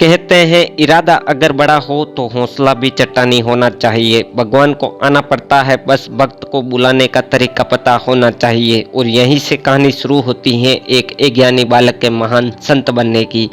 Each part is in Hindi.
कहते हैं इरादा अगर बड़ा हो तो हौसला भी चट्टानी होना चाहिए। भगवान को आना पड़ता है, बस वक्त को बुलाने का तरीका पता होना चाहिए। और यहीं से कहानी शुरू होती है एक अज्ञानी बालक के महान संत बनने की।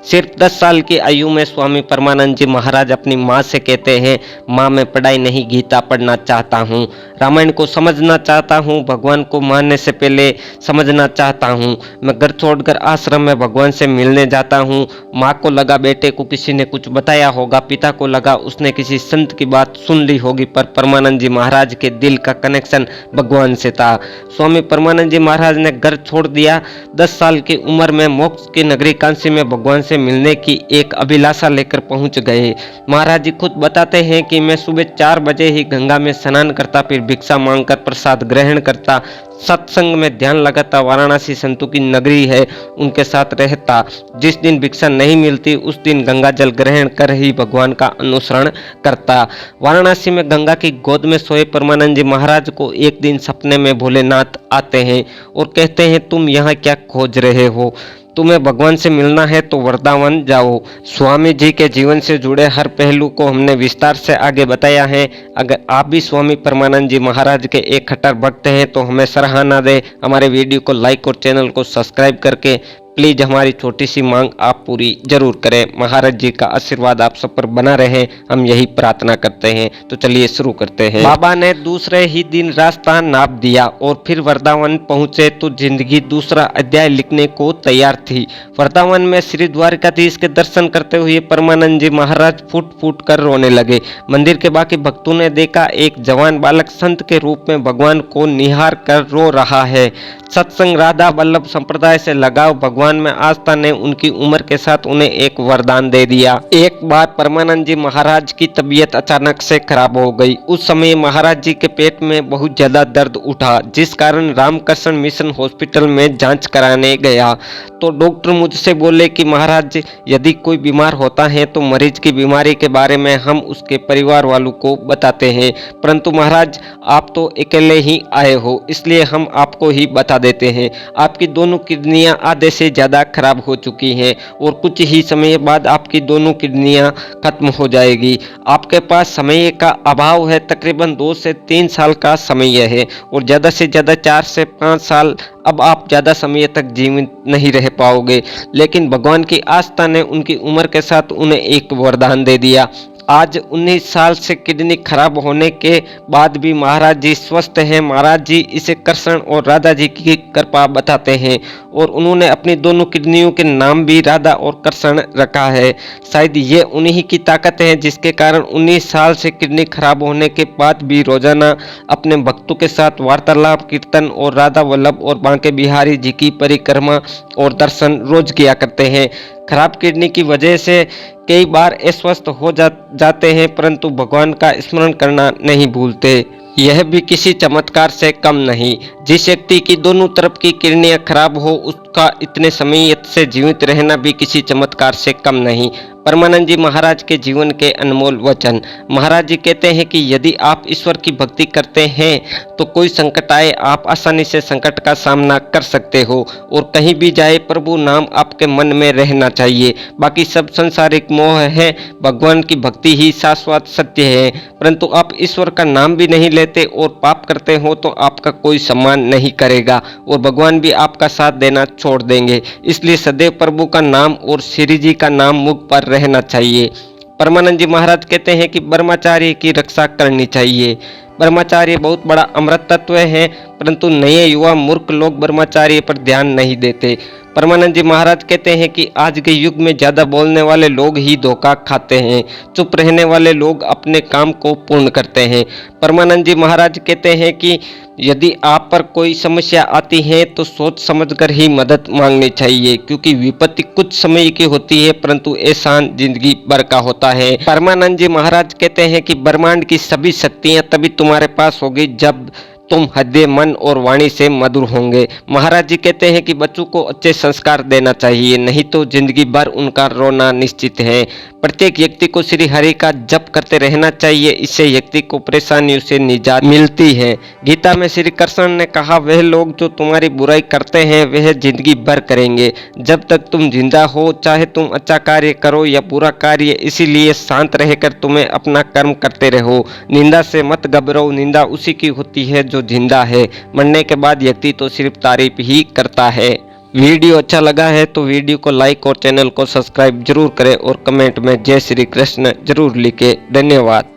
सिर्फ 10 साल की आयु में स्वामी परमानंद जी महाराज अपनी माँ से कहते हैं, माँ मैं पढ़ाई नहीं गीता पढ़ना चाहता हूँ, रामायण को समझना चाहता हूँ, भगवान को मानने से पहले समझना चाहता हूँ। मैं घर छोड़कर आश्रम में भगवान से मिलने जाता हूँ। माँ को लगा बेटे को किसी ने कुछ बताया होगा, पिता को लगा उसने किसी संत की बात सुन ली होगी, पर परमानंद जी महाराज के दिल का कनेक्शन भगवान से था। स्वामी परमानंद जी महाराज ने घर छोड़ दिया। 10 साल की उम्र में मोक्ष की नगरी कांसी में भगवान से मिलने की एक अभिलाषा लेकर पहुंच गए। महाराज जी खुद बताते हैं कि मैं सुबह 4 बजे ही गंगा में स्नान करता, फिर भिक्षा मांगकर प्रसाद ग्रहण करता, सत्संग में ध्यान लगाता, वाराणसी संतों की नगरी है उनके साथ रहता। जिस दिन भिक्षा नहीं मिलती उस दिन गंगा जल ग्रहण कर ही भगवान का अनुसरण करता। वाराणसी में गंगा की गोद में सोए परमानंद जी महाराज को एक दिन सपने में भोलेनाथ आते हैं और कहते हैं, तुम यहाँ क्या खोज रहे हो? तुम्हें भगवान से मिलना है तो वृंदावन जाओ। स्वामी जी के जीवन से जुड़े हर पहलू को हमने विस्तार से आगे बताया है। अगर आप भी स्वामी परमानंद जी महाराज के एक खट्टर भक्त हैं तो हमें सराहना दें, हमारे वीडियो को लाइक और चैनल को सब्सक्राइब करके प्लीज हमारी छोटी सी मांग आप पूरी जरूर करें। महाराज जी का आशीर्वाद आप सब पर बना रहे, हम यही प्रार्थना करते हैं। तो चलिए शुरू करते हैं। बाबा ने दूसरे ही दिन रास्ता नाप दिया और फिर वृंदावन पहुंचे तो जिंदगी दूसरा अध्याय लिखने को तैयार थी। वृंदावन में श्री द्वारकाधीश के दर्शन करते हुए परमानंद जी महाराज फूट फूट कर रोने लगे। मंदिर के बाकी भक्तों ने देखा एक जवान बालक संत के रूप में भगवान को निहार कर रो रहा है। सत्संग राधा वल्लभ संप्रदाय से लगाव, भगवान में आस्था ने उनकी उम्र के साथ उन्हें एक वरदान दे दिया। एक बार परमानंद जी महाराज की तबीयत अचानक से खराब हो गई। उस समय महाराज जी के पेट में बहुत ज्यादा दर्द उठा, जिस कारण रामकृष्ण मिशन हॉस्पिटल में जांच कराने गया तो डॉक्टर मुझसे बोले कि महाराज यदि कोई बीमार होता है तो मरीज की बीमारी के बारे में हम उसके परिवार वालों को बताते हैं, परंतु महाराज आप तो अकेले ही आए हो इसलिए हम आपको ही बता देते हैं। आपकी दोनों किडनियां आधे से ज्यादा खराब हो चुकी हैं और कुछ ही समय बाद आपकी दोनों किडनियां खत्म हो जाएगी। आपके पास समय का अभाव है, तकरीबन 2 से 3 साल का समय है और ज़्यादा से ज़्यादा 4 से 5 साल अब आप ज़्यादा समय तक जीवित नहीं रह पाओगे। लेकिन भगवान की आस्था ने उनकी उम्र के साथ उन्हें एक वरदान दे दिया। आज 19 साल से किडनी खराब होने के बाद भी महाराज जी स्वस्थ हैं। महाराज जी इसे कृष्ण और राधा जी की कृपा बताते हैं और उन्होंने अपनी दोनों किडनियों के नाम भी राधा और कृष्ण रखा है। शायद ये उन्हीं की ताकत है जिसके कारण 19 साल से किडनी खराब होने के बाद भी रोजाना अपने भक्तों के साथ वार्तालाप, कीर्तन और राधा वल्लभ और बांके बिहारी जी की परिक्रमा और दर्शन रोज किया करते हैं। खराब किडनी की वजह से कई बार अस्वस्थ हो जाते हैं, परंतु भगवान का स्मरण करना नहीं भूलते। यह भी किसी चमत्कार से कम नहीं। जिस व्यक्ति की दोनों तरफ की किडनियां खराब हो उसका इतने समय से जीवित रहना भी किसी चमत्कार से कम नहीं। परमानंद जी महाराज के जीवन के अनमोल वचन। महाराज जी कहते हैं कि यदि आप ईश्वर की भक्ति करते हैं तो कोई संकट आए आप आसानी से संकट का सामना कर सकते हो और कहीं भी जाए प्रभु नाम आपके मन में रहना चाहिए। बाकी सब संसारिक मोह है, भगवान की भक्ति ही शाश्वत सत्य है। परंतु आप ईश्वर का नाम भी नहीं लेते और पाप करते हो तो आपका कोई सम्मान नहीं करेगा और भगवान भी आपका साथ देना छोड़ देंगे। इसलिए सदैव प्रभु का नाम और श्री जी का नाम मुख पर रहना चाहिए। परमानंद जी महाराज कहते हैं कि ब्रह्मचार्य की रक्षा करनी चाहिए। ब्रह्मचार्य बहुत बड़ा अमृत तत्व है, परंतु नए युवा मूर्ख लोग ब्रह्मचार्य पर ध्यान नहीं देते। परमानंद जी महाराज कहते हैं कि आज के युग में ज़्यादा बोलने वाले लोग ही धोखा खाते हैं, चुप रहने वाले लोग अपने काम को पूर्ण करते हैं। परमानंद जी महाराज कहते हैं कि यदि आप पर कोई समस्या आती है तो सोच समझकर ही मदद मांगनी चाहिए, क्योंकि विपत्ति कुछ समय की होती है परंतु एहसान जिंदगी भर का होता है। परमानंद जी महाराज कहते हैं कि ब्रह्मांड की सभी शक्तियां तभी तुम्हारे पास होगी जब तुम हृदय मन और वाणी से मधुर होंगे। महाराज जी कहते हैं कि बच्चों को अच्छे संस्कार देना चाहिए, नहीं तो जिंदगी भर उनका रोना निश्चित है। प्रत्येक व्यक्ति को श्री हरि का जप करते रहना चाहिए, इससे व्यक्ति को परेशानियों से निजात मिलती है। गीता में श्री कृष्ण ने कहा, वह लोग जो तुम्हारी बुराई करते हैं वह जिंदगी भर करेंगे। जब तक तुम जिंदा हो, चाहे तुम अच्छा कार्य करो या बुरा कार्य, इसीलिए शांत रहकर तुम्हें अपना कर्म करते रहो। निंदा से मत घबराओ, निंदा उसी की होती है जो जिंदा है। मरने के बाद व्यक्ति तो सिर्फ तारीफ ही करता है। वीडियो अच्छा लगा है तो वीडियो को लाइक और चैनल को सब्सक्राइब जरूर करें और कमेंट में जय श्री कृष्ण जरूर लिखें। धन्यवाद।